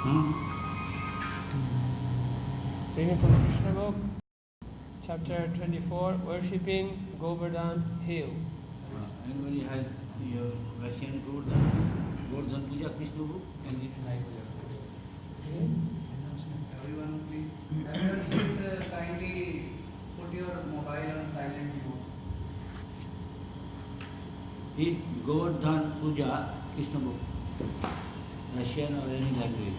Reading from the Krishna book, chapter 24, worshipping Govardhan Hill. Anybody has your Russian Govardhan Puja Krishna book? Everyone, please. Everyone, please kindly put your mobile on silent mode. Read Govardhan Puja Krishna book, Russian or any language.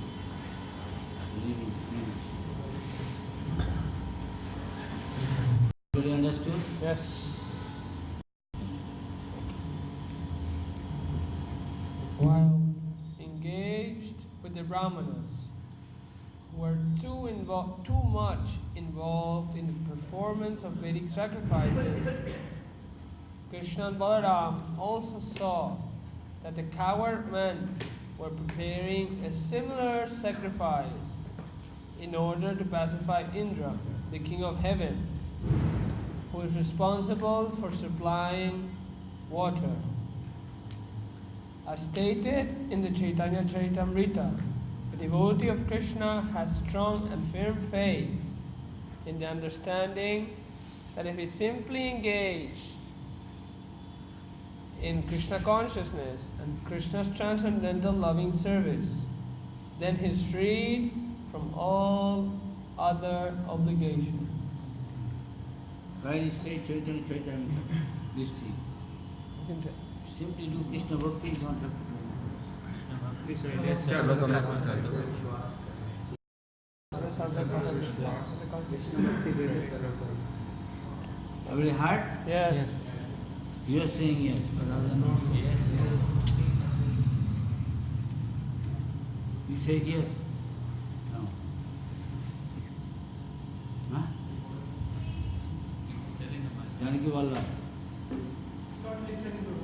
Everybody understood? Yes. While engaged with the Brahmanas, who were too much involved in the performance of Vedic sacrifices, Krishna and Balaram also saw that the coward men were preparing a similar sacrifice in order to pacify Indra, the king of heaven, who is responsible for supplying water. As stated in the Chaitanya Charitamrita, the devotee of Krishna has strong and firm faith in the understanding that if he simply engages in Krishna consciousness and Krishna's transcendental loving service, then he is freed from all other obligations. Why is say Chaitanya Charitamrita? This thing. Simply do Krishna Bhakti, you don't have to do Krishna Bhakti. Every heart? Yes. You are saying yes, but other not. Yes. You said yes? No. Huh? Janaki Valla. Not listening to her.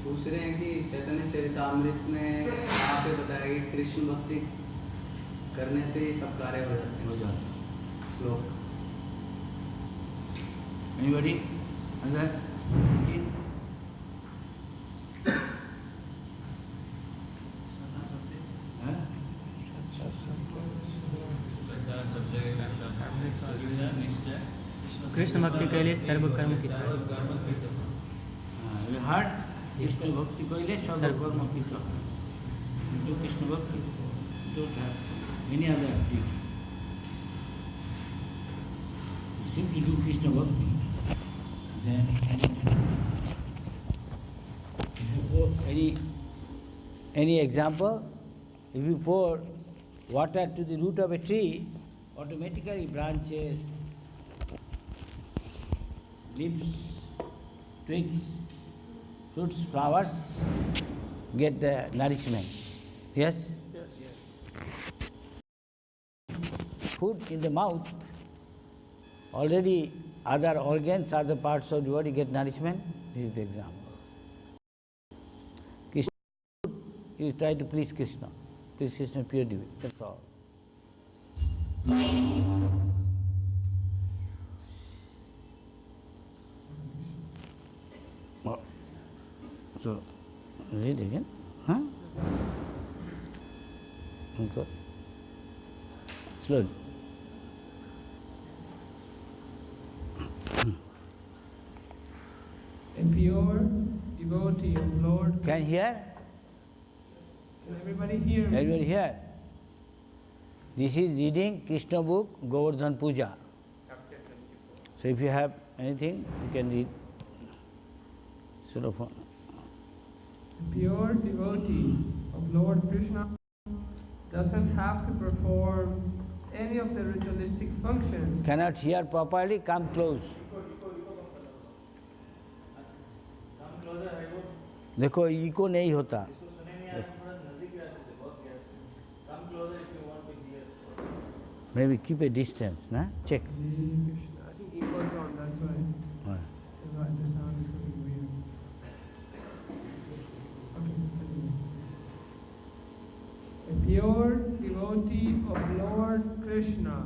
पूछ रहे हैं कि चैतन्य चरितामृत में यहाँ पे बताया कि कृष्ण भक्ति करने से ही सब कार्य हो जाते हैं। श्लोक। Anybody? Other? Teaching? कृष्ण भक्ति के लिए सर्व कर्म की heart Krishna Bhakti Kaile Sarva Karma Kita. Do Krishna Bhakti, don't have any other activity. You simply do Krishna Bhakti. Then any example, if you pour water to the root of a tree, automatically branches, leaves, twigs, fruits, flowers get the nourishment. Yes? Yes. Food in the mouth, already other organs, other parts of the body get nourishment. This is the example. Krishna, you try to please Krishna. Please Krishna, pure devotee. That's all. So, read again. Huh? Okay. Slowly. A pure devotee of Lord. Can you hear? Everybody hear me? Everybody hear? This is reading Krishna book, Govardhan Puja. So if you have anything, you can read. Sort of. A pure devotee of Lord Krishna doesn't have to perform any of the ritualistic functions. Cannot hear properly, come close. देखो eco नहीं होता. Maybe keep a distance, na? Check. I think echo is on, that's why. Right. That's why the sound is coming weird. Okay, continue. A pure devotee of Lord Krishna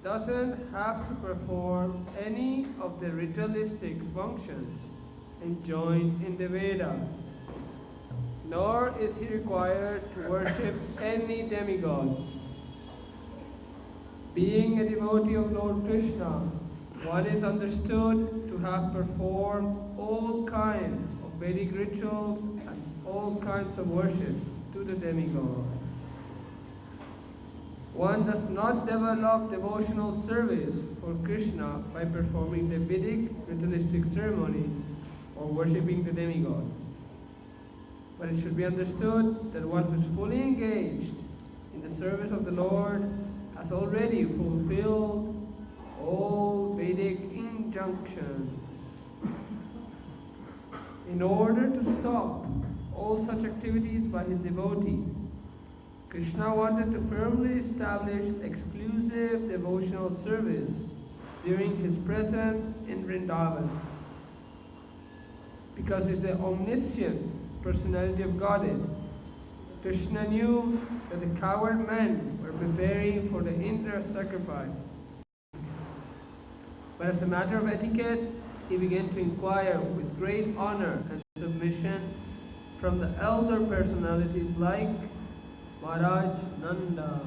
doesn't have to perform any of the ritualistic functions enjoined in the Vedas, nor is he required to worship any demigods. Being a devotee of Lord Krishna, one is understood to have performed all kinds of Vedic rituals and all kinds of worships to the demigods. One does not develop devotional service for Krishna by performing the Vedic ritualistic ceremonies or worshipping the demigods. But it should be understood that one who is fully engaged in the service of the Lord has already fulfilled all Vedic injunctions. In order to stop all such activities by his devotees, Krishna wanted to firmly establish exclusive devotional service during his presence in Vrindavan. Because he is the omniscient personality of Godhead, Krishna knew that the coward men were preparing for the Indra sacrifice. But as a matter of etiquette, he began to inquire with great honor and submission from the elder personalities like Maharaj Nanda.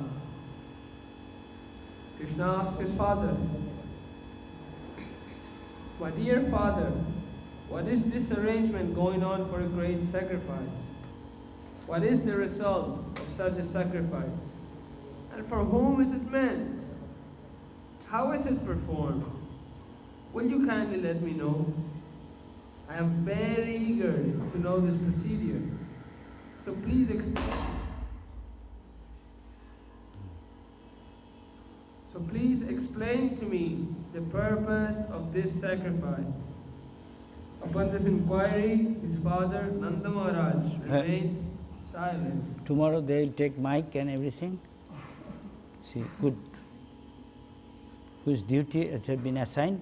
Krishna asked his father, "My dear father, what is this arrangement going on for a great sacrifice? What is the result of such a sacrifice? And for whom is it meant? How is it performed? Will you kindly let me know? I am very eager to know this procedure. So please explain." So please explain to me the purpose of this sacrifice. Upon this inquiry, his father, Nanda Maharaj, remained silent. Tomorrow they will take mic and everything. See, good. Whose duty has been assigned?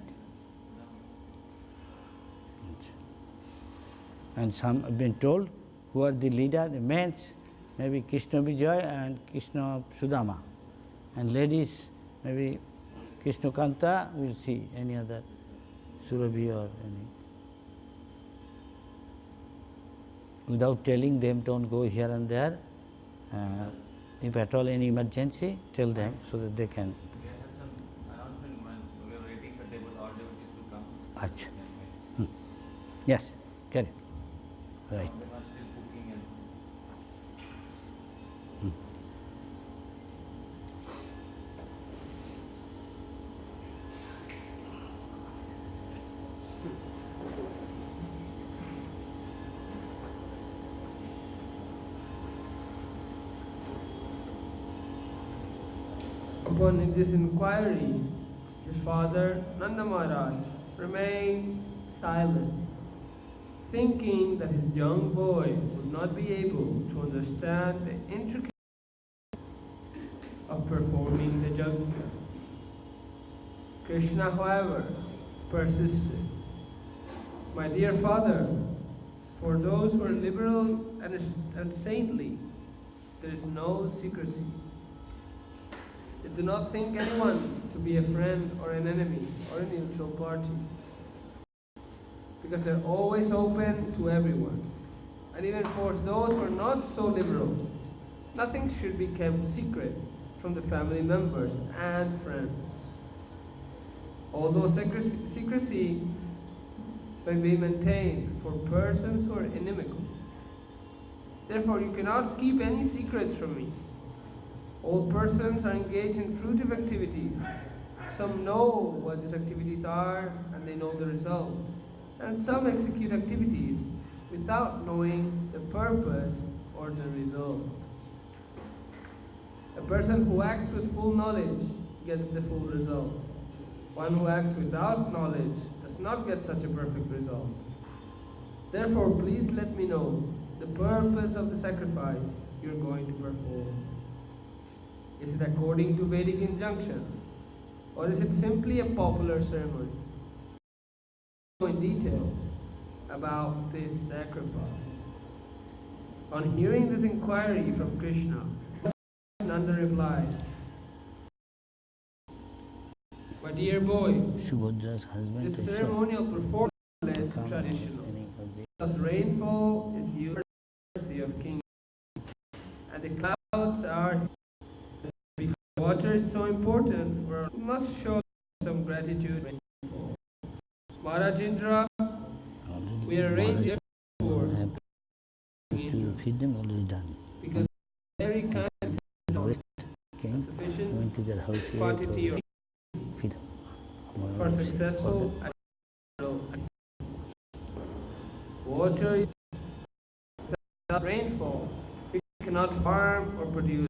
And some have been told who are the leader, the men, maybe Krishna Vijay and Krishna Sudama. And ladies, maybe Krishna Kanta, we'll see any other Surabhi or any. Without telling them, don't go here and there. If at all any emergency, tell them so that they can. We have some announcement when we are waiting for table, all devotees to come. Achha. Yes, carry. Right. They are still cooking and Upon this inquiry, his father, Nanda Maharaj, remained silent, thinking that his young boy would not be able to understand the intricacies of performing the yajna. Krishna, however, persisted. "My dear father, for those who are liberal and saintly, there is no secrecy. They do not think anyone to be a friend or an enemy or a neutral party, because they're always open to everyone. And even for those who are not so liberal, nothing should be kept secret from the family members and friends. Although secrecy may be maintained for persons who are inimical. Therefore, you cannot keep any secrets from me. All persons are engaged in fruitive activities. Some know what these activities are and they know the result. And some execute activities without knowing the purpose or the result. A person who acts with full knowledge gets the full result. One who acts without knowledge does not get such a perfect result. Therefore, please let me know the purpose of the sacrifice you are going to perform. Is it according to Vedic injunction, or is it simply a popular ceremony? In detail about this sacrifice. On hearing this inquiry from Krishna, Nanda replied, My dear boy, Subhadra's husband this to show ceremonial performance is come traditional. meaning of the Thus rainfall is used for the mercy of King, and the clouds are. Water is so important for we must show some gratitude. Maharajindra, we arrange for to feed them always done. because very kind The West king sufficient went to their house quantity to of feed them. for successful water is without rainfall. We cannot farm or produce.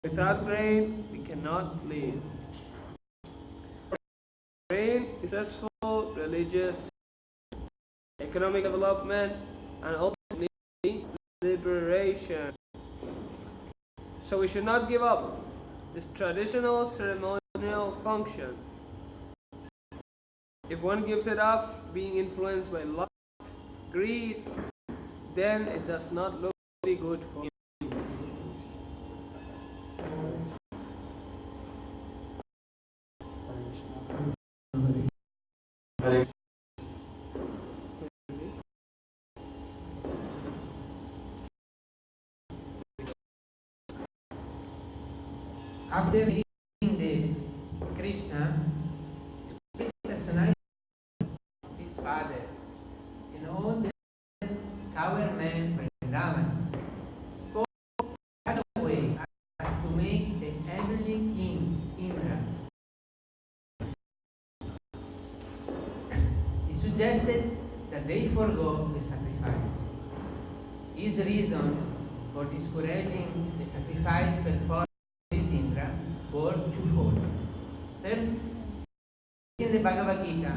Without rain, we cannot live. Rain is successful religious, economic development, and ultimately liberation. So we should not give up this traditional ceremonial function. If one gives it up, being influenced by lust, greed, then it does not look really good for him. After reading this, Krishna, the personality of his father, and all the coward men from Vrindavan, spoke that way as to make the heavenly king Indra. He suggested that they forego the sacrifice. His reasons for discouraging the sacrifice performed Indra were twofold. First, in the Bhagavad Gita,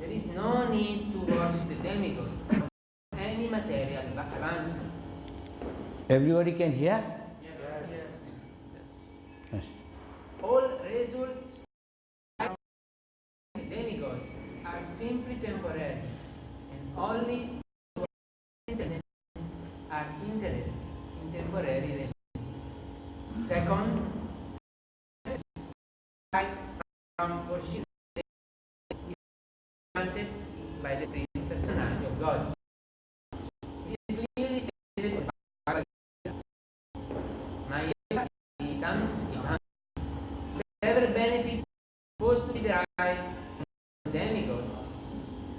there is no need to worship the demigod for any material advancement. Everybody can hear? Yes. All results of the demigods are simply temporary, and only are interested in temporary results. Second, from worship is granted by the Supreme Personality of God. It is clearly stated in Bhagavad Gita, Maya Itam Imam. Whatever benefit supposed to be derived from demigods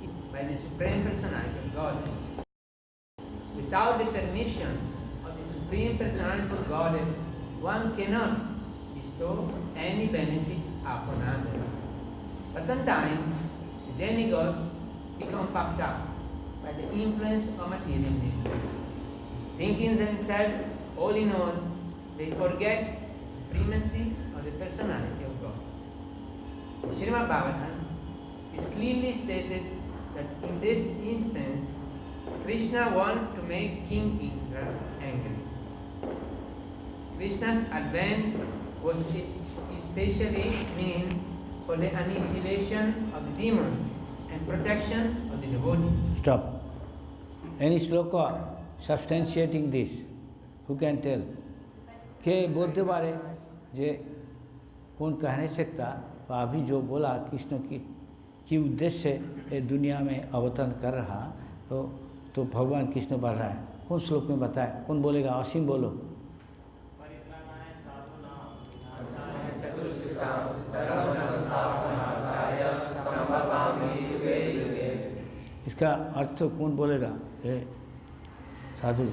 is by the Supreme Personality of God. Without the permission of the Supreme Personality of God, one cannot bestow any benefit upon others. But sometimes the demigods become puffed up by the influence of material nature. Thinking themselves all in all, they forget the supremacy of the personality of God. In Srimad Bhagavatam, it is clearly stated that in this instance, Krishna wanted to make King Indra angry. Krishna's advent was especially meant for the annihilation of the demons and protection of the devotees. Stop. Any sloka substantiating this? Who can tell? के बोलते बारे जे कौन कह नहीं सकता अभी जो बोला कृष्ण की उद्देश्य से दुनिया में अवतरण कर रहा तो भगवान कृष्ण बढ़ रहा है कौन श्लोक में बताए कौन बोलेगा असीम बोलो इसका अर्थ कौन बोलेगा साधु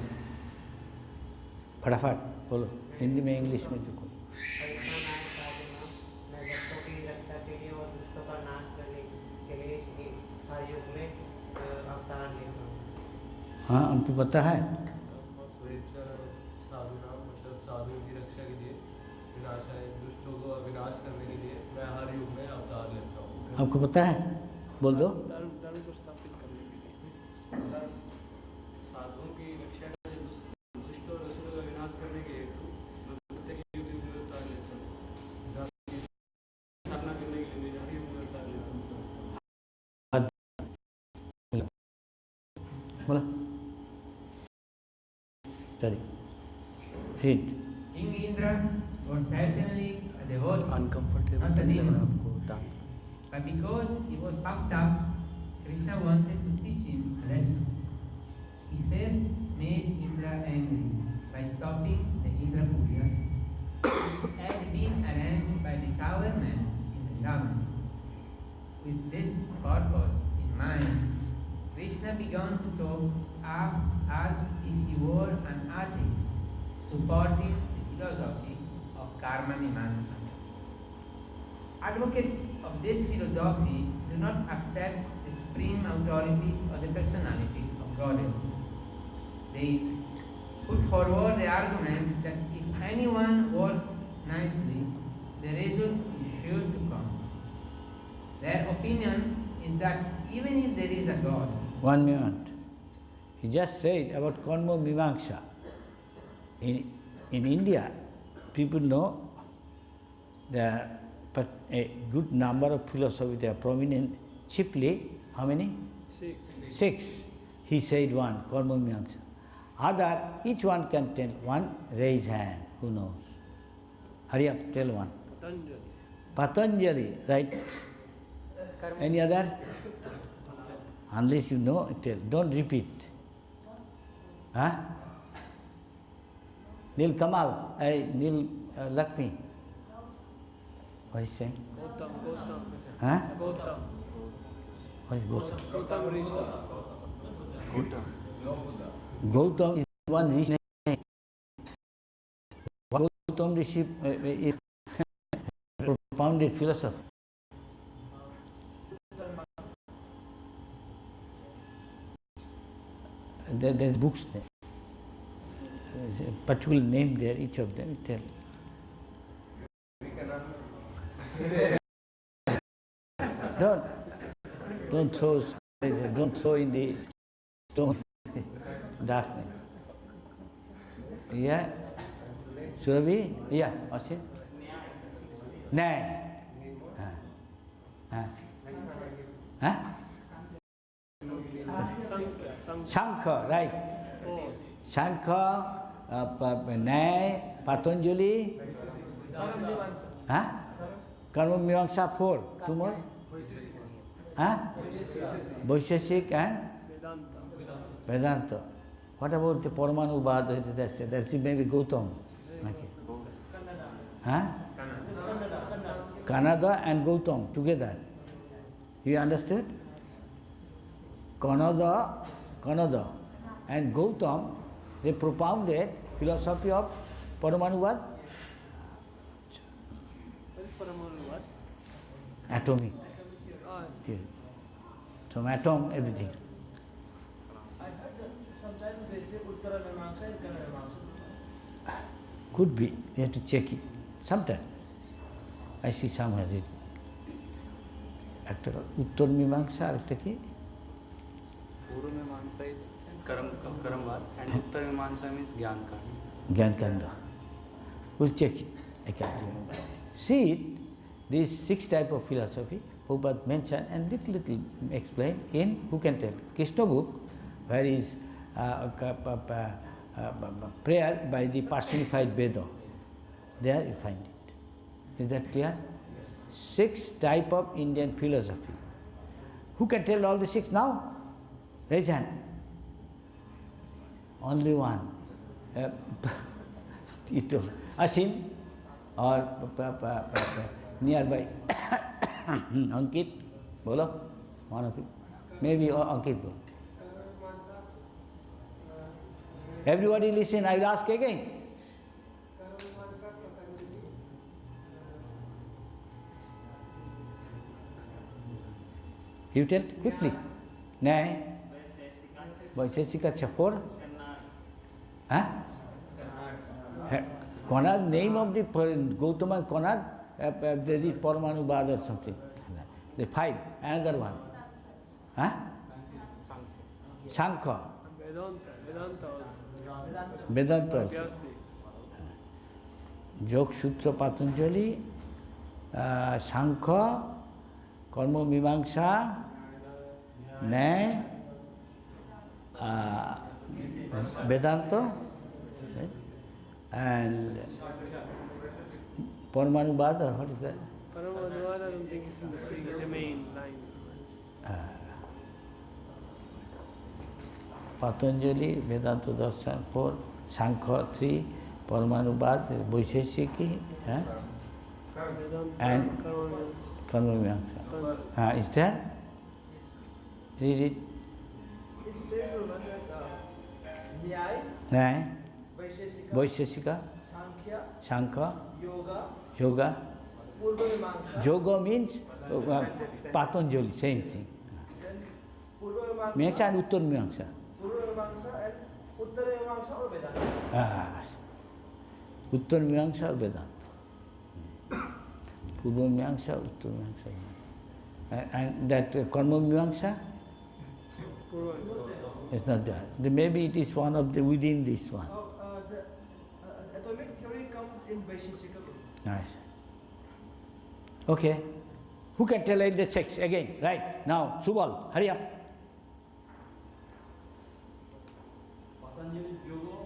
फटाफट बोलो हिंदी में इंग्लिश में जो हाँ हमको पता है साधु नाम मतलब साधु की रक्षा के लिए विनाशाय दुष्टों को विनाश करने के लिए मैं हर युग में अवतार लेता हूँ आपको पता है बोल दो धर्म को स्थापित करने के लिए साधुओं की रक्षा के लिए दुष्ट और असुरों का विनाश करने के लिए प्रत्येक युग में अवतार लेता हूँ स्थापना करने के लिए हर युग में अवतार लेता हूँ बोला चलिए hit King Indra was certainly a devotee, uncomfortable not a लग रहा है demon. आपको दान But because he was puffed up, Krishna wanted to teach him a lesson. He first made Indra angry by stopping the Indra Puja, which had been arranged by the tower man in Vrindavan. With this purpose in mind, Krishna began to talk as if he were an atheist, supporting the philosophy of karma mimamsa. Advocates of this philosophy do not accept the supreme authority or the personality of Godhead. They put forward the argument that if anyone works nicely, the result is sure to come. Their opinion is that even if there is a God, 1 minute. He just said about karma mimamsa. In India, people know but a good number of philosophers are prominent. Chiefly, how many? 6. 6. He said one, karma mimamsa. Other, each one can tell one, raise hand, who knows? Hurry up, tell one. Patanjali. Patanjali, right? Any other? Unless you know, tell. Don't repeat. Huh? Nil Kamal, Nil Lakshmi. What is he saying? Gautam. Huh? Gautam. What is Gautam? Gautam Rishi. Gautam is one Rishi name. Gautam Rishi is propounded philosopher. There's books there. There's a particular name there, each of them tell. Don't throw in the stone darkness. Yeah? Surabhi? Yeah, what's it? Nay. Huh? Shankha, right. Shankha, Nay, Patanjali. Huh? Karma Mimamsa 4. 2 more? Huh? Vaisheshik and Vedanta. What about the Paramanu Bhad? That's maybe Gautam. Okay. Huh? Kannada and Gautam together. You understood? Kannada and Gautam, they propounded philosophy of Paramanuvad. What is Paramanu what? Atomic Ah, theory. From atom, everything. I heard that sometimes they say Uttara Mimamsa and Kannada Mimamsa. Could be. You have to check it. Sometime. I see somewhere it. একটা উত্তর মীমাংসা আরেকটা কি पूर्व मीमांसा is कर्मवाद and उत्तर मीमांसा means ज्ञान कांड. জ্ঞান কাণ্ড. We'll check it. I can't remember. See it, these 6 type of philosophy, Prabhupada mentioned and little explain in, who can tell? Krishna book, where is prayer by the personified Veda. There you find it. Is that clear? 6 type of Indian philosophy. Who can tell all the 6 now? Raise hand. Only one. Asim or nearby. Ankit, bolo. One of it. Maybe Ankit bolo. Everybody listen, I will ask again. You tell quickly. Nay. Vaisheshika Chapur. Huh? Konad, name of the Gautama Konad, they did Paramanu Bad or something. The 5, another one. Huh? Shankha. Vedanta also. Jog Sutra Patanjali, Shankha, Karma Mimamsa, Nay, Vedanta, right? And Paramanubad, or what is that? Paramanubad, I don't think it's in the main line. Patanjali, Vedanta Darshan 4, Sankhya 3, Paramanubad, Vaisheshiki, and Karma Mimamsa. Is there? Read it. It says Nyaya, Nyaya, Vaisheshika, Vaisheshika, Sankhya, Yoga. Purva Mimamsa. Yoga means Patanjali, same thing. Then Purva Mimamsa and Uttar Mimamsa. Purva Mimamsa and Uttara Mimamsa or Vedanta. Uttar Mimamsa or Vedanta. Purva Mimamsa, Uttar Mimamsa. And that Karma Mimamsa? It's not there. Maybe it is one of the within this one. The atomic theory comes in Vaisheshika. Nice. Okay. Who can tell the sex again? Right. Now, Subal, hurry up. Patanjali Yoga,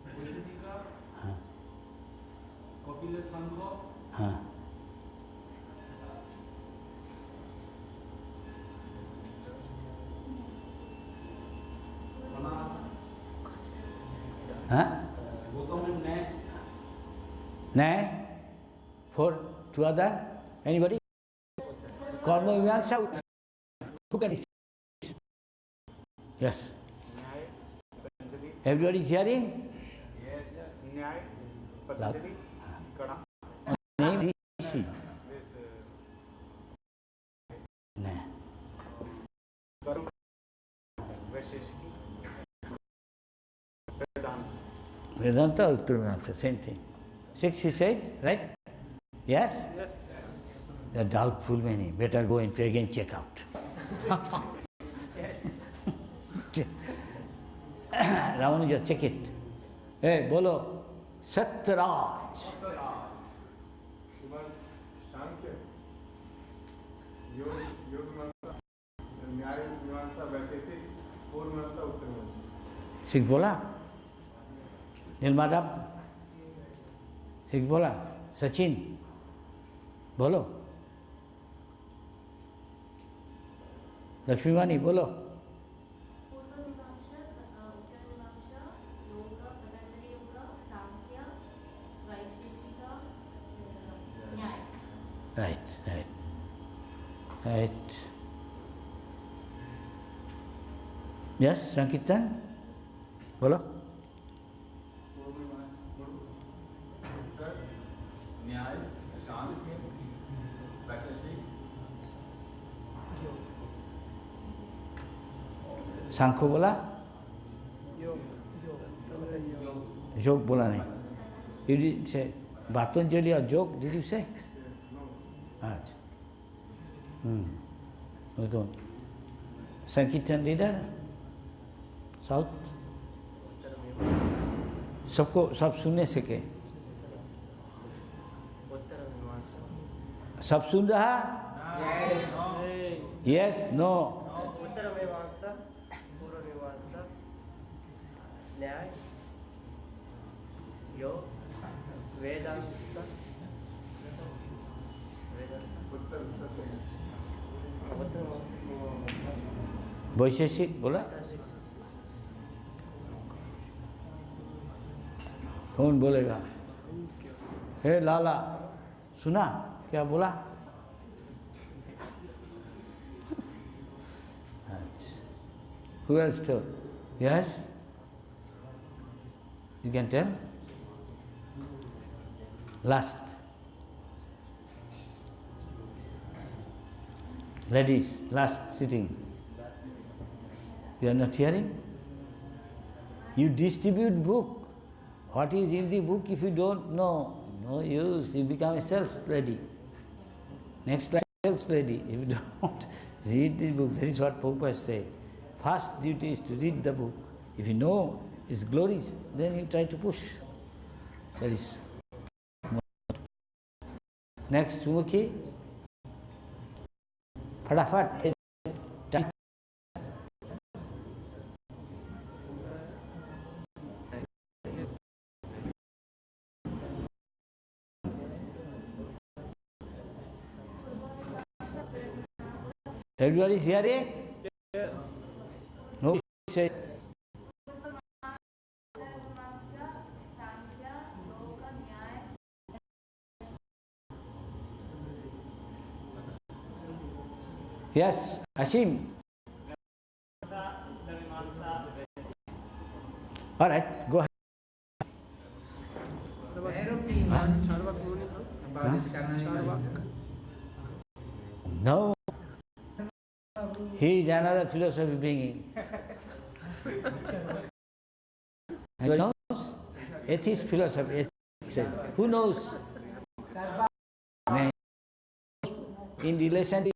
Vaisheshika, Kapila Sankhya, Gautam and Nyaya. Nyaya? For two other? Anybody? Karma Mimamsa? Who can? Yes. Everybody is hearing? Yes. Nyaya, Patanjali, Kana. Name Rishi. This Nyaya. Karma, Vaisheshiki, Vedanta. Vedanta, Uttar Mimamsa, same thing. 6 he said, right? Yes? Yes. They are doubtful many. Better go and again check out. Yes. Ramanuja, check it. Hey, bolo, Satraj. Sankhya, Yoga Mimamsa, Nyaya Mimamsa, Vaisheshik, Purva Mimamsa, Uttar Mimamsa. 6 bola? Nilmadab? 6 bola? Sachin? Bolo? Lakshmimani, bolo? Purva Mimamsa, Uttar Mimamsa, Yoga, Patanjali Yoga, Sankhya, Vaisheshika, Nyaya. Right. Yes, Sankirtan? Bolo? Nyaya, Sankhya, Vaisheshika, Sankho bola? Jog bola nahi. You did say Patanjali or Jog, did you say? Acha. We'll go. Sankirtan leader? South? सबको सब सुनने से के सब सुन रहा? Yes, no. Uttara Mimamsa, Purva Mimamsa, Nyaya, Yoga, Vedanta, वैशेषिक बोला? कौन बोलेगा? हे लाला, सुना क्या बोला? Who else told? Yes? You can tell? Last. Ladies, last sitting. You are not hearing? You distribute book. What is in the book if you don't know? No use. You become a sales lady. Next time, sales lady. If you don't read this book, that is what Prabhupada said. First duty is to read the book. If you know its glories, then you try to push. That is. Next, Mukhi. Fatafat. Everybody is hearing? Yes. No, say. Yes, Ashim. All right, go ahead. Their opinion about this karma. No, he is another philosophy bringing. Anybody knows? Atheist philosophy. Says, who knows? In relation to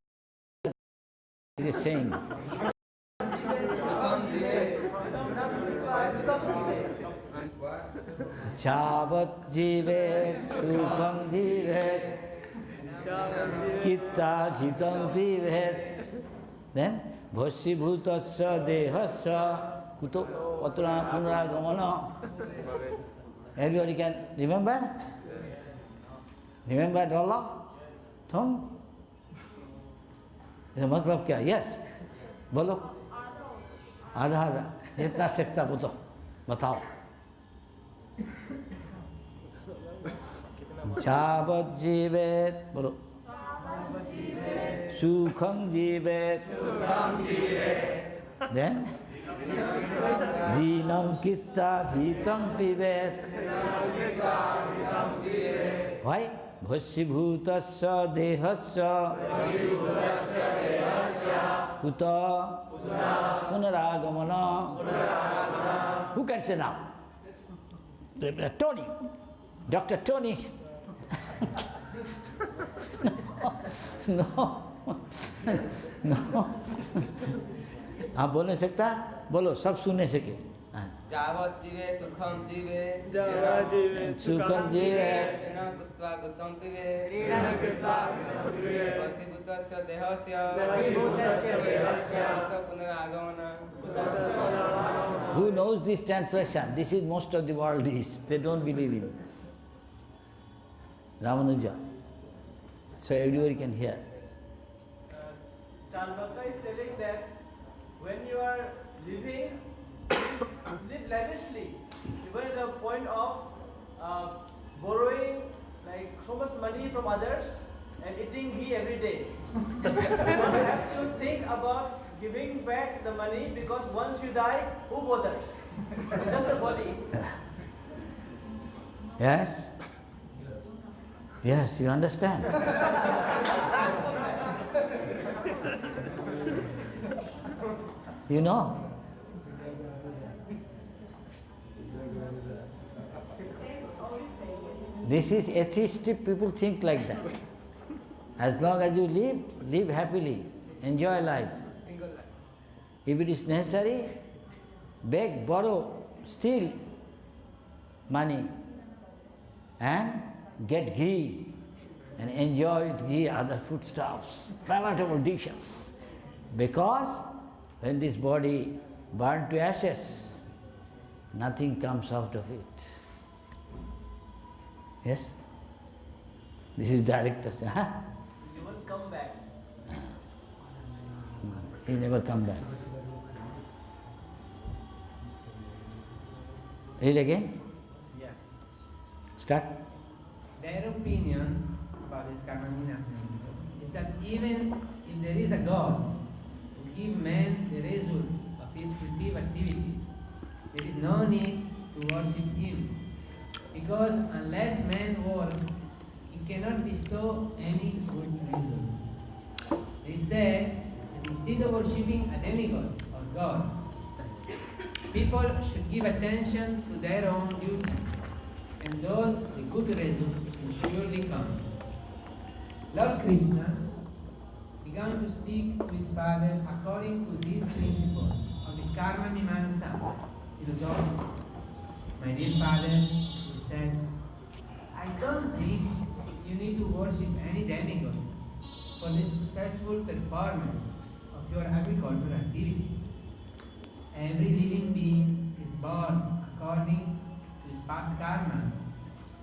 he is saying. Chavat jivet, sukham jivet, kitta ghitam pivet. Then, bhassi bhutasya dehasya kuto patra punaragamana. Everybody can remember? Remember Allah? Thum? इसका मतलब क्या? Yes. बोलो. आधा आधा. जितना सकता बताओ. Chavat jivet. बोलो. Sukham jivet. Then Jinam kitta bhitam pivet. Why? Bhassi bhutasya dehasya kuta punaragamana. Who can say now? Tony. Dr. Tony. No. No. आप बोल नहीं सकता? बोलो, सब सुनने सके. जावत जीवे सुखम जीवे जावत जीवे सुखम जीवे ऋण कृत्वा गुतम पिबे वसीभूतस्य देहस्य पुनरागमन. Who knows this translation? This is most of the world is. They don't believe in it. Ramanuja. So everybody can hear. Charvaka is telling that when you are living, live lavishly, even at the point of borrowing like so much money from others and eating ghee every day. You have to think about giving back the money because once you die, who bothers? It's just the body. Yes? Yes, you understand. You know. This is atheistic people think like that. As long as you live happily, enjoy life. If it is necessary, beg, borrow, steal money and get ghee and enjoy with ghee other foodstuffs, palatable dishes. Because when this body burnt to ashes, nothing comes out of it. Yes? This is director. Huh? You won't come back. He never come back. Read again. Yeah. Start. Their opinion about this karma is that even if there is a God who gives man the result of his creative activity, there is no need to worship him. Because unless man works, he cannot bestow any good result. They said that instead of worshipping a demigod or God, people should give attention to their own duties, and thus the good result will surely come. Lord Krishna began to speak to his father according to these principles of the karma mimamsa philosophy. My dear father, he said, I don't think you need to worship any demigod for the successful performance of your agricultural activities. Every living being is born according to his past karma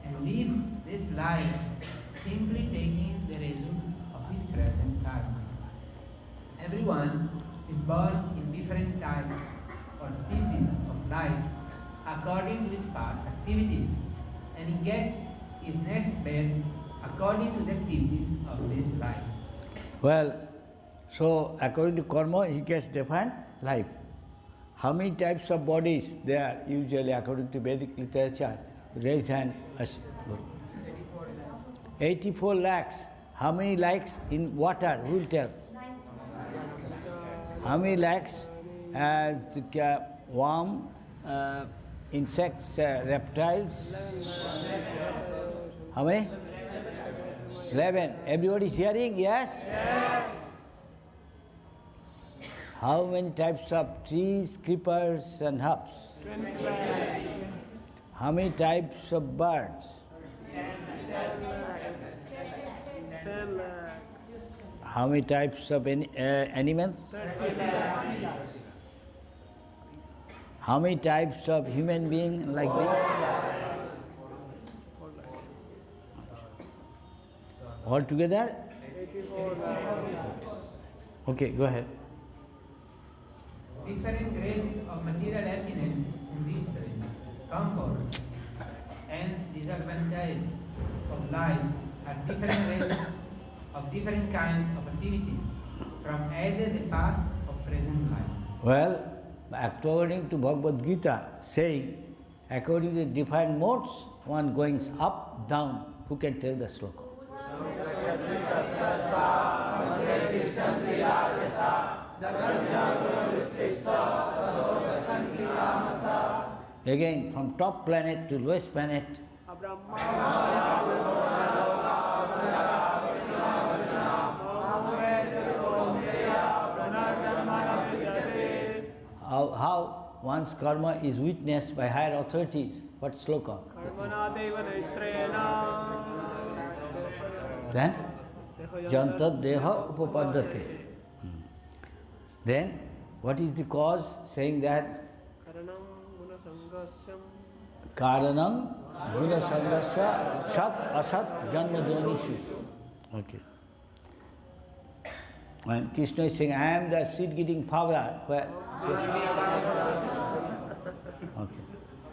and lives this life simply taking the result of his present karma. everyone is born in different types or species of life according to his past activities, and he gets his next birth according to the activities of this life. Well, so according to karma, he gets defined life. How many types of bodies there are usually according to Vedic literature? Raise hand. 84 lakhs. How many lakhs in water? Who will tell? How many lakhs as worm, insects, reptiles? How many? 11. Everybody is hearing? Yes? Yes. How many types of trees, creepers and herbs? 20 lakhs. How many types of birds? 10 lakhs. How many types of animals? 30 lakhs. How many types of human being like me? All together? 84 lakhs. Okay, go ahead. Different grades of material happiness and distress, comfort, and disadvantages of life are different grades of different kinds of activities from either the past or present life. Well, according to Bhagavad Gita, saying, according to defined modes, one going up, down. Who can tell the sloka? Again, from top planet to lowest planet. How one's karma is witnessed by higher authorities. What sloka? Then? Jantad deha upapaddate. Then, what is the cause? Saying that Karanam guna sangasya sat asat janma jonishu. Okay. And Krishna is saying, I am the seed-giving power. Where? Okay,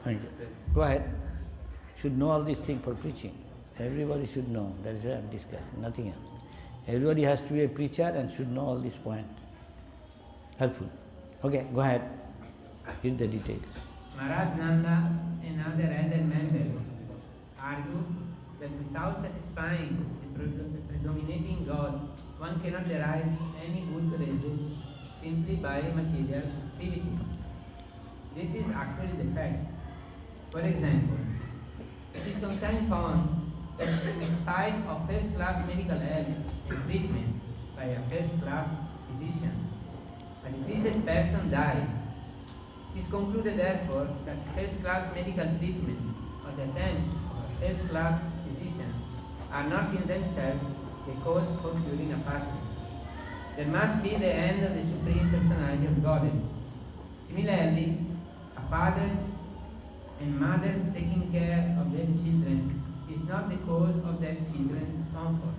thank you. Go ahead. Should know all these things for preaching. Everybody should know. That is what I am discussing, nothing else. Everybody has to be a preacher and should know all these points. Helpful. Okay, go ahead. Here's the details. Maharaj Nanda and other elder members argue that without satisfying the predominating God, one cannot derive any good result simply by material activities. This is actually the fact. For example, it is sometimes found that in spite of first-class medical help and treatment by a first-class physician, a diseased person died. It is concluded therefore that first-class medical treatment or the attempts of first-class physicians are not in themselves the cause for curing a patient. There must be the end of the Supreme Personality of Godhead. Similarly, a father's and mother's taking care of their children is not the cause of their children's comfort.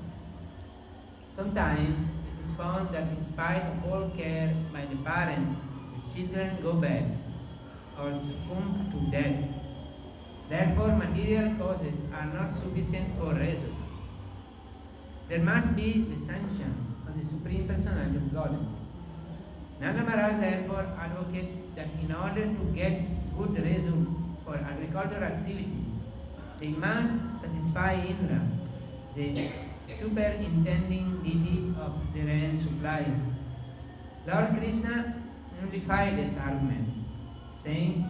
Sometimes it is found that in spite of all care by the parents, the children go bad or succumb to death. Therefore, material causes are not sufficient for results. There must be the sanction of the Supreme Personality of God. Nanda Maharaj therefore advocates that in order to get good results for agricultural activity, they must satisfy Indra, the superintending deity of the rain supply. Lord Krishna nullified this argument, saying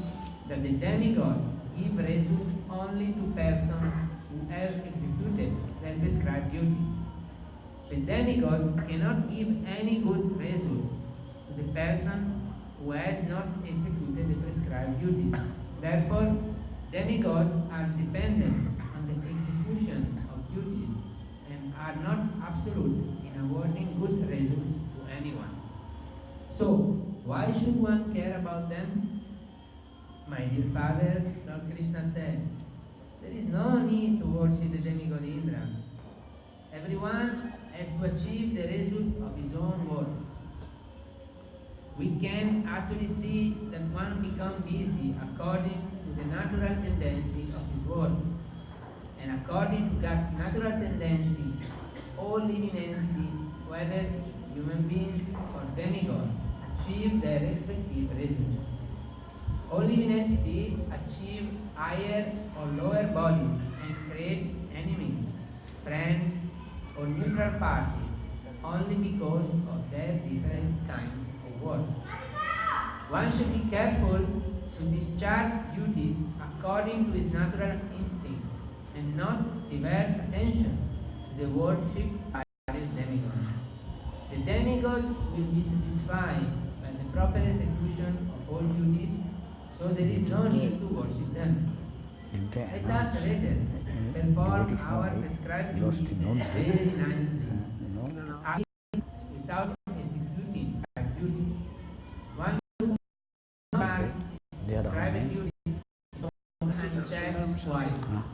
that the demigods give result only to persons who have executed their prescribed duties. The demigods cannot give any good result to the person who has not executed the prescribed duties. Therefore, demigods are dependent on the execution of duties and are not absolute in awarding good results to anyone. So, why should one care about them? My dear father, Lord Krishna said, there is no need to worship the demigod Indra. Everyone has to achieve the result of his own work. we can actually see that one becomes busy according to the natural tendency of the world. And according to that natural tendency, all living entities, whether human beings or demigods, achieve their respective results. All living entities achieve higher or lower bodies and create enemies, friends, or neutral parties only because of their different kinds of work. One should be careful to discharge duties according to his natural instinct and not divert attention to the worship by various demigods. The demigods will be satisfied by the proper execution of all duties, so there is no need to worship them. Let us rather perform our prescribed duty very nicely, without executing our duty. One would not prescribed duty and just while.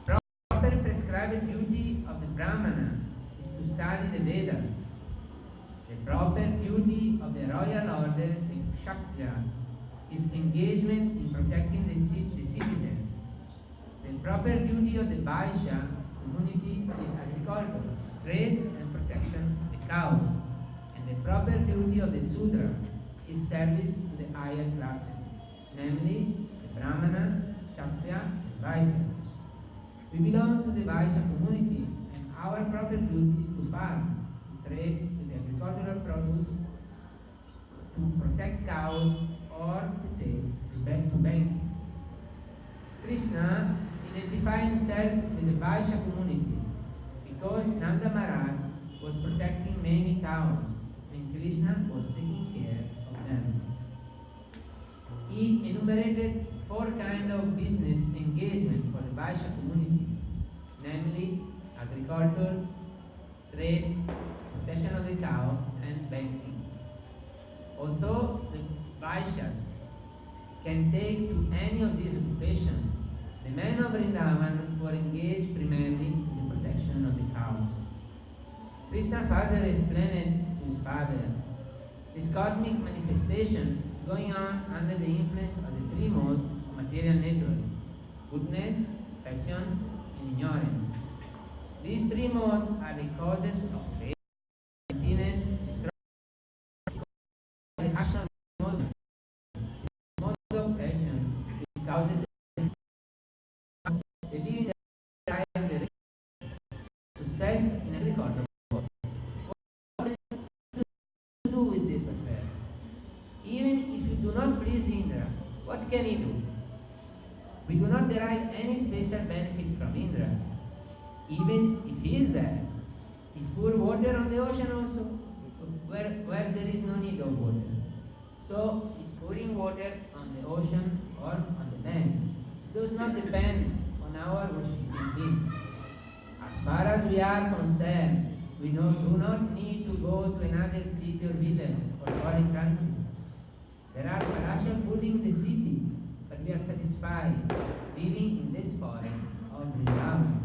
Proper prescribed duty of the Brahmana is to study the Vedas. The proper duty of the royal order, the Kshatriya, is engagement in protecting the citizens. The proper duty of the Vaishya community is agriculture, trade and protection of the cows. And the proper duty of the Sudras is service to the higher classes, namely the Brahmana, Kshatriya and Vaishyas. We belong to the Vaishya community, and our proper duty is to farm, to trade with the agricultural produce, to protect cows, or to take to banking. Krishna identified himself with the Vaishya community because Nanda Maharaj was protecting many cows and Krishna was taking care of them. He enumerated 4 kinds of business engagement for the Vaishya community, namely agriculture, trade, protection of the cow, and banking. Also, the Vaishyas can take to any of these occupations. The men of Vrindavan were engaged primarily in the protection of the cows. Krishna further explained to his father, this cosmic manifestation is going on under the influence of the 3 modes of material nature: goodness, passion, and ignorance. These 3 modes are the causes of great emptiness, destruction, the action of the mode. This mode of passion causes the living the success in agriculture. What to do with this affair? Even if you do not please Indra, what can he do? We do not derive any special benefit from Indra. Even if he is there, he pour water on the ocean also, where there is no need of water. So, he's pouring water on the ocean or on the land. It does not depend on our worshipping him. As far as we are concerned, we do not need to go to another city or village or foreign country. There are palatial buildings in the city, but we are satisfied living in this forest of Vrindavan.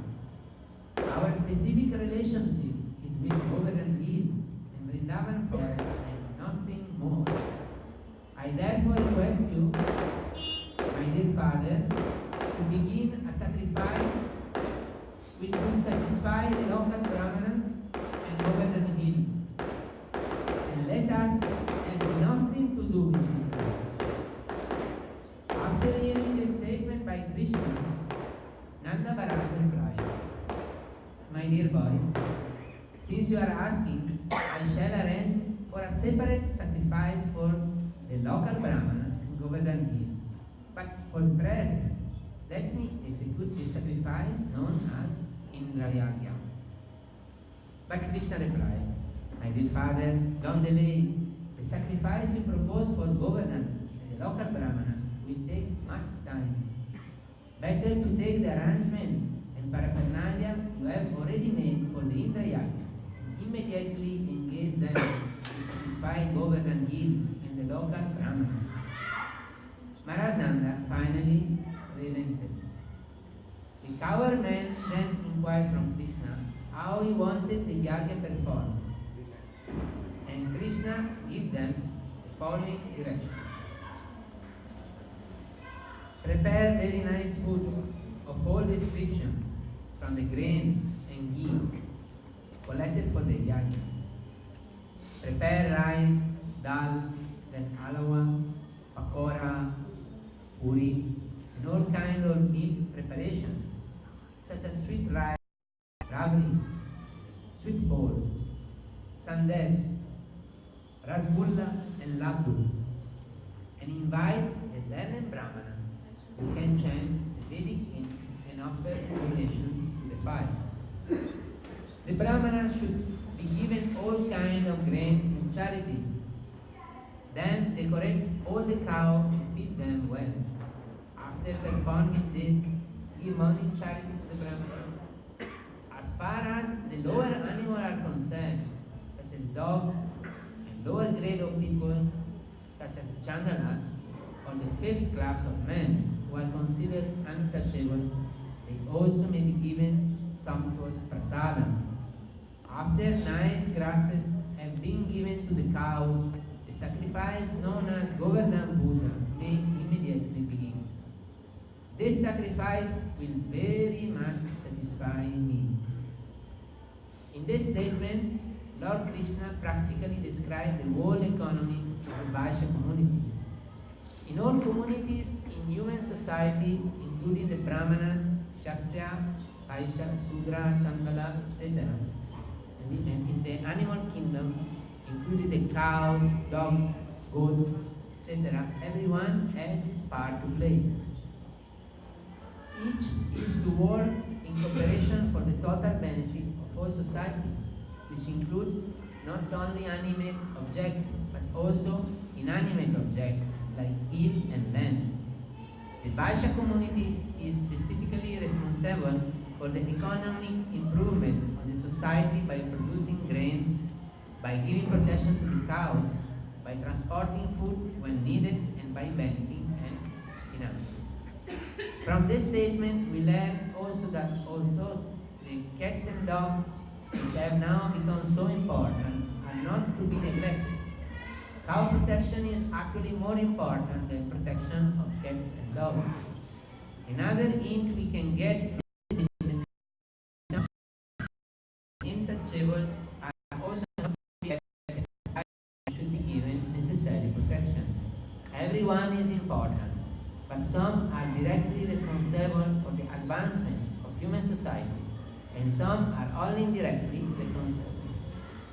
Our specific relationship is with Govardhan Hill and Vrindavan forest and nothing more. I therefore request you, my dear father, to begin a sacrifice which will satisfy the local brahmanas and Govardhan Hill. And let us have nothing to do with it. After hearing this statement by Krishna, Nanda Maharaj replied, my dear boy, since you are asking, I shall arrange for a separate sacrifice for the local Brahmana in Govardhan Hill. But for the present, let me execute this sacrifice known as Indrayagya. But Krishna replied, my dear father, don't delay. The sacrifice you propose for Govardhan and the local Brahmana will take much time. Better to take the arrangement and paraphernalia you have already made for the Indrayagya and immediately engage them to satisfy Govardhan Hill and the local Brahmana. Maharaj Nanda finally relented. The coward man then inquired from Krishna how he wanted the yagya performed. And Krishna gives them the following direction. Prepare very nice food of all description from the grain and ghee collected for the yajna. Prepare rice, dal, then halawa, pakora, puri, and all kinds of meat preparations, such as sweet rice, rabri, sweet bowl, sandesh, rasgulla, and laddu, and invite the learned brahmana who can chant the Vedic hymn and offer donation to the fire. The brahmana should be given all kinds of grain in charity. Then decorate all the cows and feed them well. After performing this, give money charity to the brahmana. As far as the lower animals are concerned, such as dogs and lower grade of people, such as chandalas, or the fifth class of men who are considered untouchable, they also may be given some towards prasadam. After nice grasses have been given to the cows, the sacrifice known as Govardhan Puja may immediately begin. This sacrifice will very much satisfy me. In this statement, Lord Krishna practically described the whole economy of the Vaishya community. In all communities in human society, including the Brahmanas, Kshatriya, Vaishya, Sudra, Chandala, etc., and in the animal kingdom, including the cows, dogs, goats, etc., everyone has his part to play. Each is to work in cooperation for the total benefit of whole society, which includes not only animate objects, but also inanimate objects like heat and land. The Vaishya community is specifically responsible for the economic improvement of the society by producing grain, by giving protection to the cows, by transporting food when needed, and by banking and finance. From this statement, we learn also that although the cats and dogs, which have now become so important, are not to be neglected, cow protection is actually more important than protection of cats and dogs. Another hint we can get from this statement is untouchable are also not to be neglected, should be given necessary protection. Everyone is important, but some are directly responsible for the advancement of human society, and some are only indirectly responsible.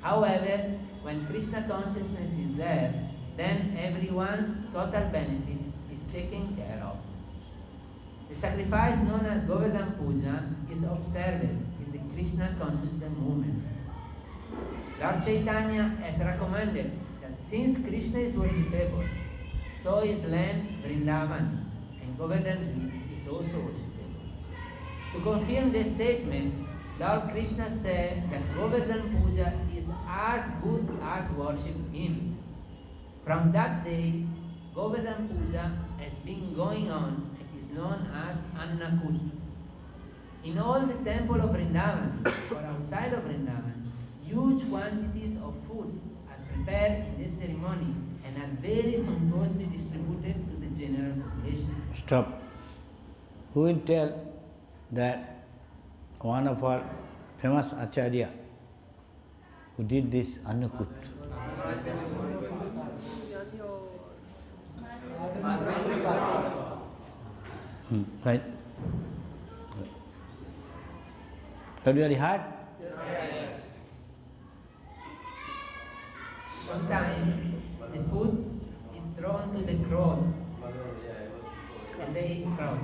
However, when Krishna consciousness is there, then everyone's total benefit is taken care of. The sacrifice known as Govardhan Puja is observed in the Krishna consciousness movement. Lord Chaitanya has recommended that since Krishna is worshipable, so is land Vrindavan, and Govardhan is also worshipable. To confirm this statement, Lord Krishna said that Govardhan Puja is as good as worship him. From that day, Govardhan Puja has been going on. It is known as Annakut. In all the temple of Vrindavan or outside of Vrindavan, huge quantities of food are prepared in this ceremony and are very sumptuously distributed to the general population. Stop. Who will tell that one of our famous Acharya who did this Annakut? Right? Have you already heard? Sometimes the food is thrown to the crowds and they crowd.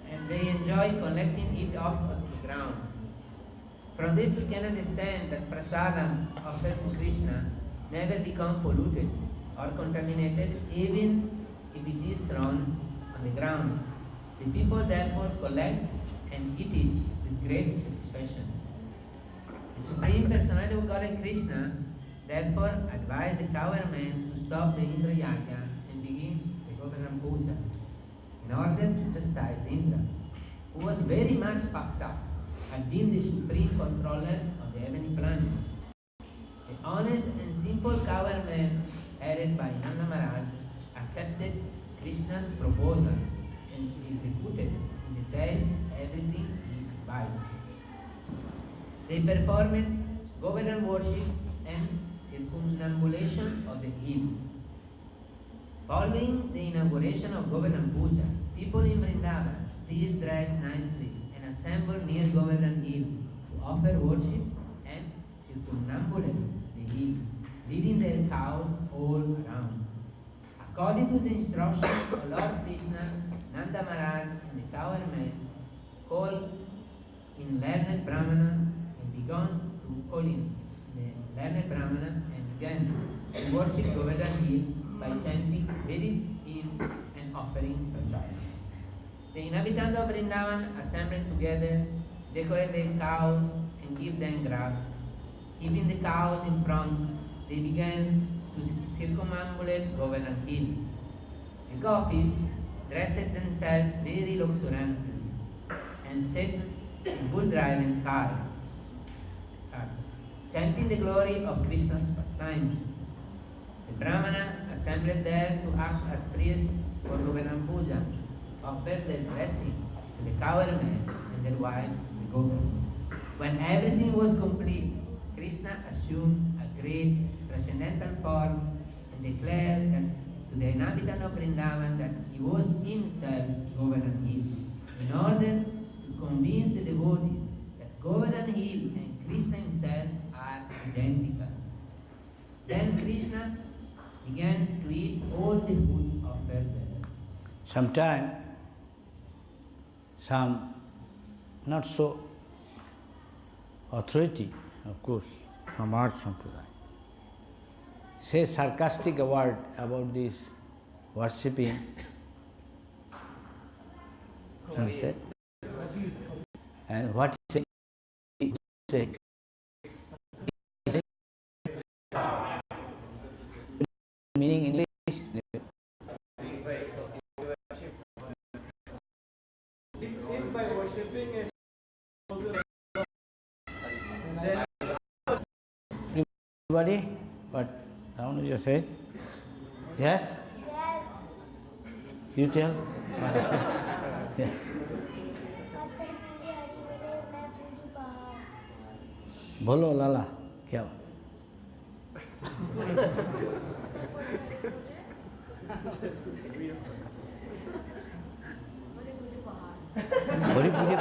And they enjoy collecting it off the ground. From this we can understand that prasadam offered to Krishna never become polluted or contaminated even if it is thrown on the ground. The people therefore collect and eat it with great satisfaction. The Supreme Personality of Godhead Krishna therefore advised the cowherdsmen to stop the Indra Yagya and begin the Govardhan Puja in order to chastise Indra, who was very much puffed up and being the supreme controller of the heavenly planets. The honest and simple cowhermen headed by Nanda Maharaj accepted Krishna's proposal and executed in detail everything he advised. They performed Govardhan worship and circumambulation of the hill. Following the inauguration of Govardhan Puja, people in Vrindavan still dress nicely and assemble near Govardhan Hill to offer worship and circumambulate the hill, leading their cows all around. According to the instructions of Lord Krishna, Nanda Maharaj and the cowhermen called in learned Brahmana and began to call in the learned Brahmana and began to worship Govardhan Hill by chanting Vedic hymns and offering prasad. The inhabitants of Vrindavan assembled together, decorate their cows and give them grass. Keeping the cows in front, they began to circumambulate Govardhan Hill. The gopis dressed themselves very luxuriantly and sat in bull-driven carts, chanting the glory of Krishna's pastime. The Brahmana assembled there to act as priests for Govardhan Puja, offered their blessing to the cowhermen and their wives, the gopis. When everything was complete, Krishna assumed a great transcendental form and declared that to the inhabitant of Vrindavan that he was himself Govardhan Hill, in order to convince the devotees that Govardhan Hill and Krishna himself are identical. Then Krishna began to eat all the food offered there. Sometime, some not so authority, of course, from our Sampradaya, say sarcastic word about this worshipping sunset. And what he say? Meaning English. If by worshipping is then Everybody, what Ramanuja said? Yes? Yes. You tell? Yeah. पत्थर पूजे हरी मिले मैं पूजू पहाड़ बोलो लाला क्या बड़ी पूजे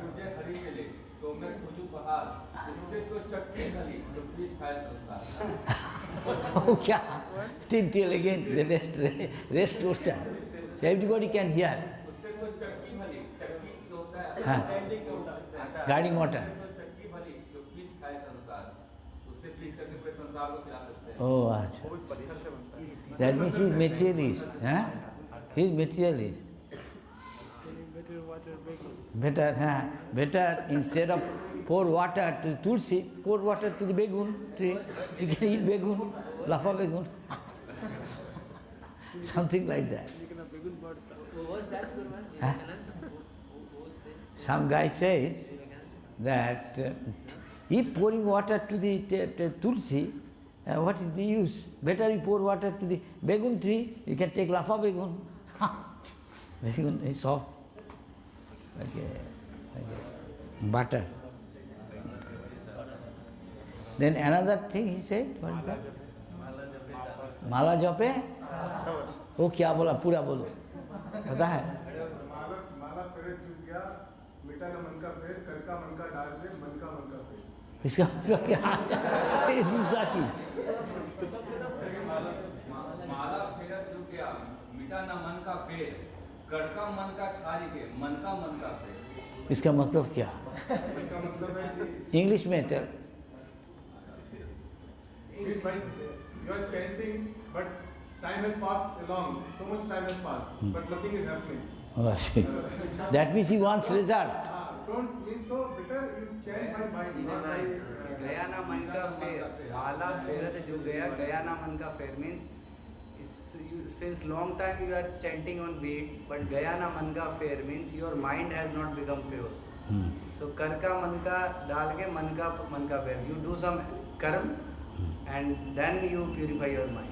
पूजे हरी मिले तो मैं पूजू पहाड़ उससे तो चक्की खली तो प्लीज खाए संसार Oh, क्या? Till again, the rest also. So everybody can hear. उससे तो चक्की भली चक्की जो होता है हाँ. Guiding water. तो चक्की भली तो प्लीज खाए संसार उससे प्लीज करके पूरे संसार को खिला सकते हैं Oh, अच्छा. That means he is materialist. Huh? He is materialist. Better instead of pour water to the tulsi, pour water to the begun tree. You can eat begun, lafa begun. Something like that. What was that, Gurman? Huh? Some guy says that if pouring water to the tulsi, what is the use? Better you pour water to the begun tree, you can take lafa begun. Begun is soft, like butter. Then another thing he said, what is that? Mala jape? वो क्या बोला पूरा बोलो पता है माला फेरे चुक गया मिटा न मन का फेर कर का मन का डाल दे मन का फेर इसका मतलब क्या ये दूसरा चीज माला फेरा चुक गया मिटा ना मन का फेर कड़का मन का छारी के मन का फेर इसका मतलब क्या इसका मतलब है इंग्लिश में tell you are chanting but time has passed along so much time has passed but nothing is happening that means he wants result don't mean so better you chant by mind not by गया ना मन का फेर माला फेरत जो गया ना मन का फेर means since long time you are chanting on beats but gaya na man ka fair means your mind has not become pure So कर का मन का डाल के मन का पेर. You do some कर्म and then you purify your mind.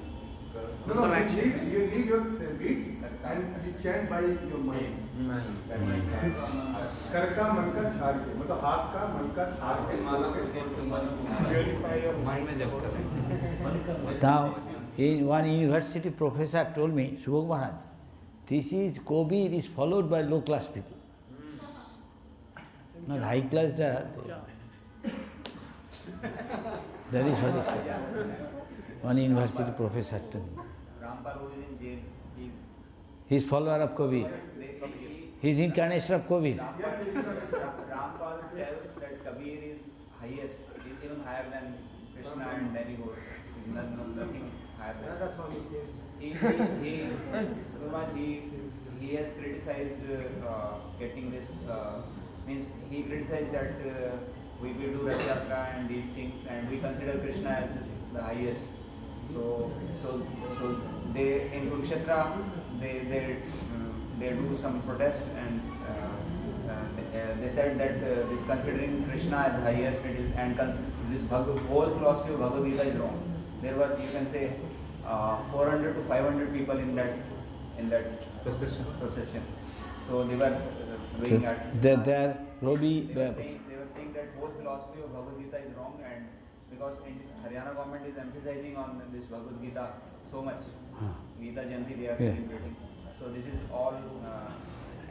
No, no, you leave your beats and you chant by your mind. कर का मन का छाड़ के, मतलब हाथ का मन का छाड़ के माला purify your mind में जब करें. Now, one university professor told me, Subhog Maharaj, this is Kabir is followed by low class people. Not high class there. That is what he said. One university professor told me. Rampal, who is in jail, He is follower of Kabir. He is incarnation of Kabir. Rampal tells that Kabir is highest, is even higher than Krishna, and then he goes, nothing higher than. That's what he says. He has criticized getting this, means he criticized that we do Rath Yatra and these things, and we consider Krishna as the highest. So they in Kurukshetra they do some protest, and they said that this considering Krishna as highest, it is, and this whole philosophy of Bhagavad Gita is wrong. There were, you can say, 400 to 500 people in that procession. So they were doing that. They were saying that whole philosophy of Bhagavad Gita is wrong, and because Haryana government is emphasizing on this Bhagavad Gita so much, Gita Jayanti they are celebrating. So this is all.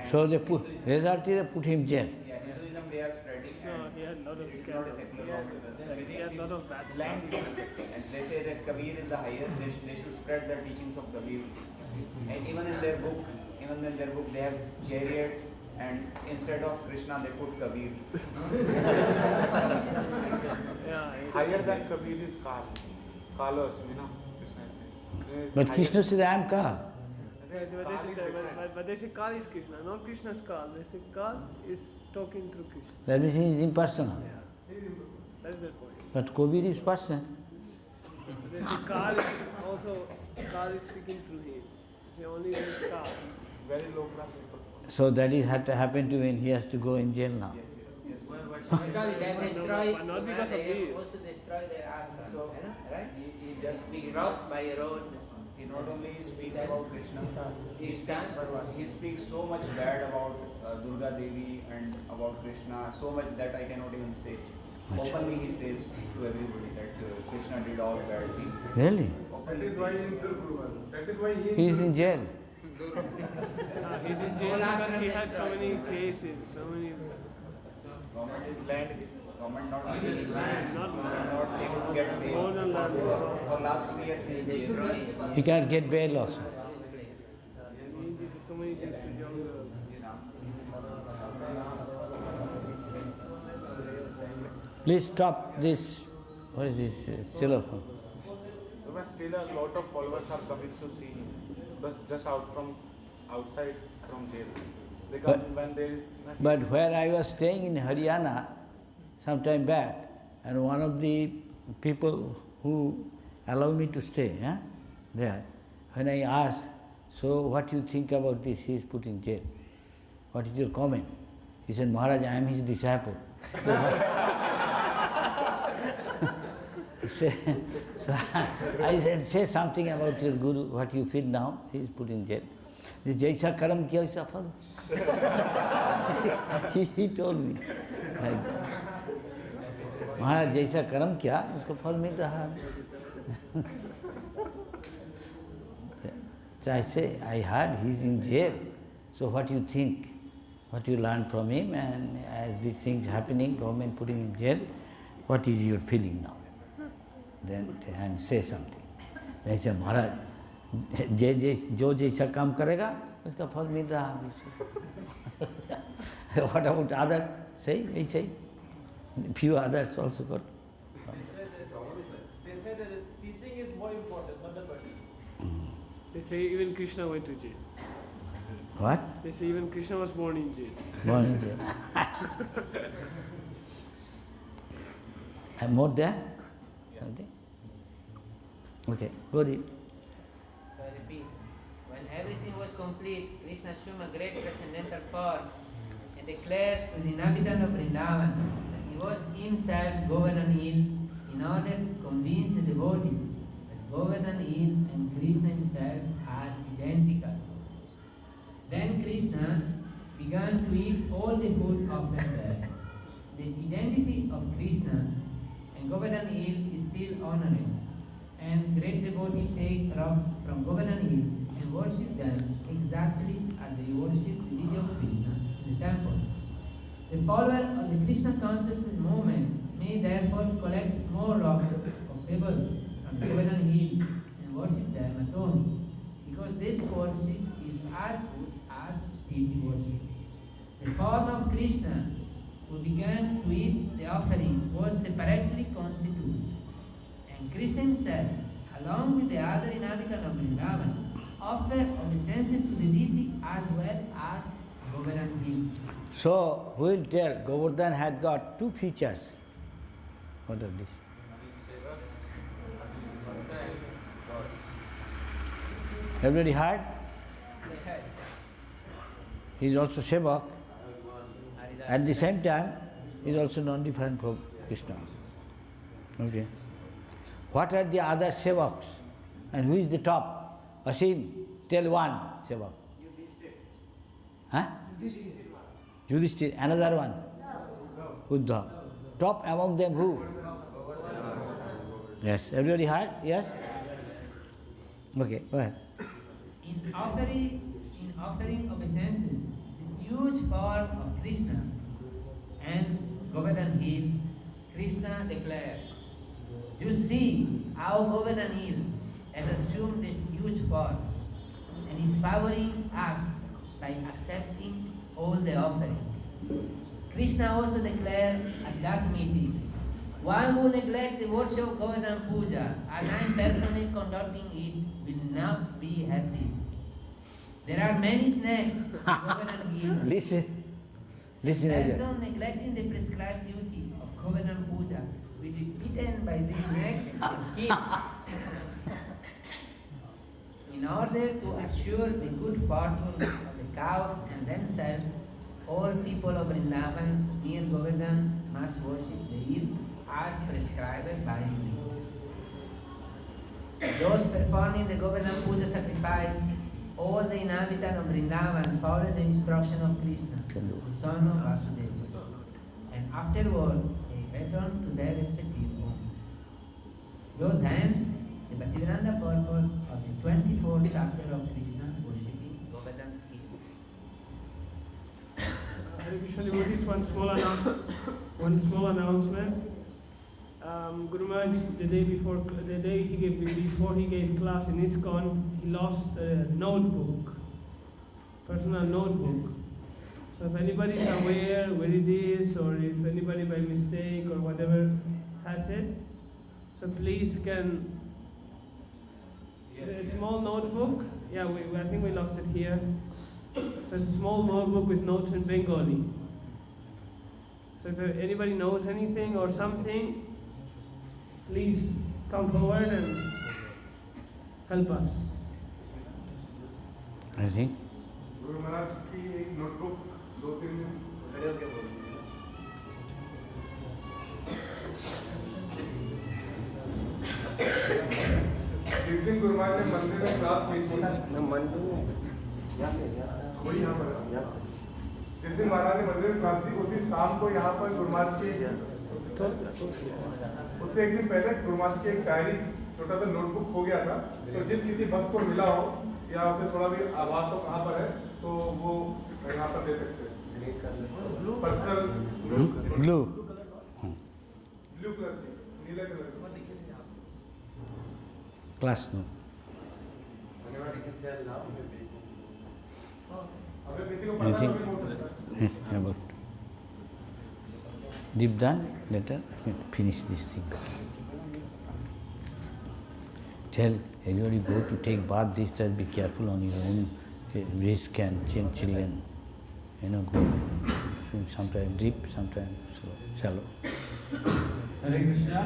So they put, result is they put him in jail. Yeah, Hinduism they are spreading. He had a lot of it's not a secular law. He had a lot of bad And they say that Kabir is the highest. They should spread the teachings of Kabir. And even in their book, they have chariot, and instead of Krishna they put Kabir. Higher than Kabir is Kal. Kalos, Krishna is saying. But Krishna said, I am Kal. But they say Kal is Krishna, not Krishna's Kal. They say Kal is talking through Krishna. That means he is impersonal. Yeah. That's their point. But Kabir is person. They say Kal is also, Kal is speaking through him. He only says Kal. Very low class people. So that is had to happen to him. He has to go in jail now. Yes. They destroy, But not because of they this. also destroy their ashram, So, right? He just Be crossed by a road. He not only speaks Then about Krishna, his son. he speaks so much bad about Durga Devi and about Krishna, so much that I cannot even say. Openly he says to everybody that Krishna did all bad things. Really? That is why that is why He is in jail. He's in jail because he had so many cases, so many. Government is government not able to get bail. More than that. For last 2 years he is in jail. He can't get bail also. He did so many things to young girls. Please stop this. What is this? Xylophone. But still a lot of followers are coming to see him. But just outside from jail. They come when there is nothing. But where I was staying in Haryana some time back, and one of the people who allowed me to stay there, when I asked, so what do you think about this? He is put in jail. What is your comment? He said, Maharaj, I am his disciple. So I said, say something about your Guru, what you feel now. He is put in jail. Jaisa karam kiya, waisa phal. He told me like that. Maharaj, jaisa karam kiya, usko phal mil raha hai. So I say, I heard he is in jail. So what you think? What you learn from him, and as these things happening, government putting him in jail, what is your feeling now? Then and say something. They say, Maharaj, जो जैसा काम करेगा उसका फल मिल रहा है. What about others? Say, say. Few others also got. They say that the teaching is more important, not the person. They say even Krishna went to jail. What? They say even Krishna was born in jail. Born in jail. And more there? Something? Okay, go read. So I repeat, when everything was complete, Krishna assumed a great transcendental form and declared to the inhabitant of Vrindavan that he was himself Govardhan Hill in order to convince the devotees that Govardhan Hill and Krishna himself are identical. Then Krishna began to eat all the food offered there. The identity of Krishna and Govardhan Hill is still honored, and great devotees take rocks from Govardhan Hill and worship them exactly as they worship the deity of Krishna in the temple. The follower of the Krishna consciousness movement may therefore collect small rocks of pebbles from Govardhan Hill and worship them at home, because this worship is as good as deity worship. The form of Krishna, who began to eat the offering, was separately constituted, and Krishna himself, along with the other inhabitants of Vrindavan, offered obeisances to the deity as well as Govardhan Hill. So, who will tell? Govardhan had got two features. What are these? Everybody heard? Yes. He is also Sevak. At the same time, he is also non-different from Krishna. Okay. What are the other Sevaks? And who is the top? Asim, tell one Sevak. Huh? Yudhishthir. Another one? Uddhav. Top among them who? Yes. Everybody heard? Yes? Okay, go ahead. In offering obeisances, the huge form of Krishna and Govardhan Hill, Krishna declared, "You see how Govardhan Hill has assumed this huge form and is favoring us by accepting all the offering." Krishna also declared at that meeting, "One who neglects the worship of Govardhan Puja, as I am personally conducting it, will not be happy. There are many snakes in Govardhan Hill. Listen The again. person neglecting the prescribed duty of Govardhan Puja will be bitten by these snakes and killed." In order to assure the good fortune of the cows and themselves, all people of Vrindavan near Govardhan must worship the hill as prescribed by me. Those performing the Govardhan Puja sacrifice, all the inhabitants of Vrindavan followed the instruction of Krishna, the son of Vasudeva, and afterward they return to their respective homes. Those end the Bhaktivedanta purport of the 24th chapter of Krishna worshipping Govardhan Hill. Hare Krishna devotees, one small announcement. Guru Maharaj, before he gave class in ISKCON, he lost a notebook, personal notebook. So if anybody is aware where it is, or if anybody by mistake or whatever has it, so please can. A small notebook. Yeah, I think we lost it here. So it's a small notebook with notes in Bengali. So if anybody knows anything or something, please come forward and help us. I think. Guru Maharaj की एक notebook 2-3 दिन खड़े होके बोलती है। जिस दिन गुरु महाराज ने मंदिर में क्लास ली थी, कोई यहाँ पर जिस दिन महाराज ने मंदिर में क्लास ली, उसी शाम को यहाँ पर गुरु महाराज की उससे एक दिन पहले गुरु महाराज की एक डायरी, छोटा सा नोटबुक हो गया था। तो जिस किसी भक्त को मिला हो या उसे थोड़ा भी आवाज हो कहाँ पर है, तो वो यहाँ पर दे सकते हैं। Personal Blue. ब्लू कलर की, नीले कलर की। Class no. अगर किसी को पता Anything? तो भी हो सकता है। Yes, about. Deep done, later finish this thing. Tell everybody go to take bath this time, be careful on your own risk and children. Go sometimes deep, sometimes shallow. Hare Krishna.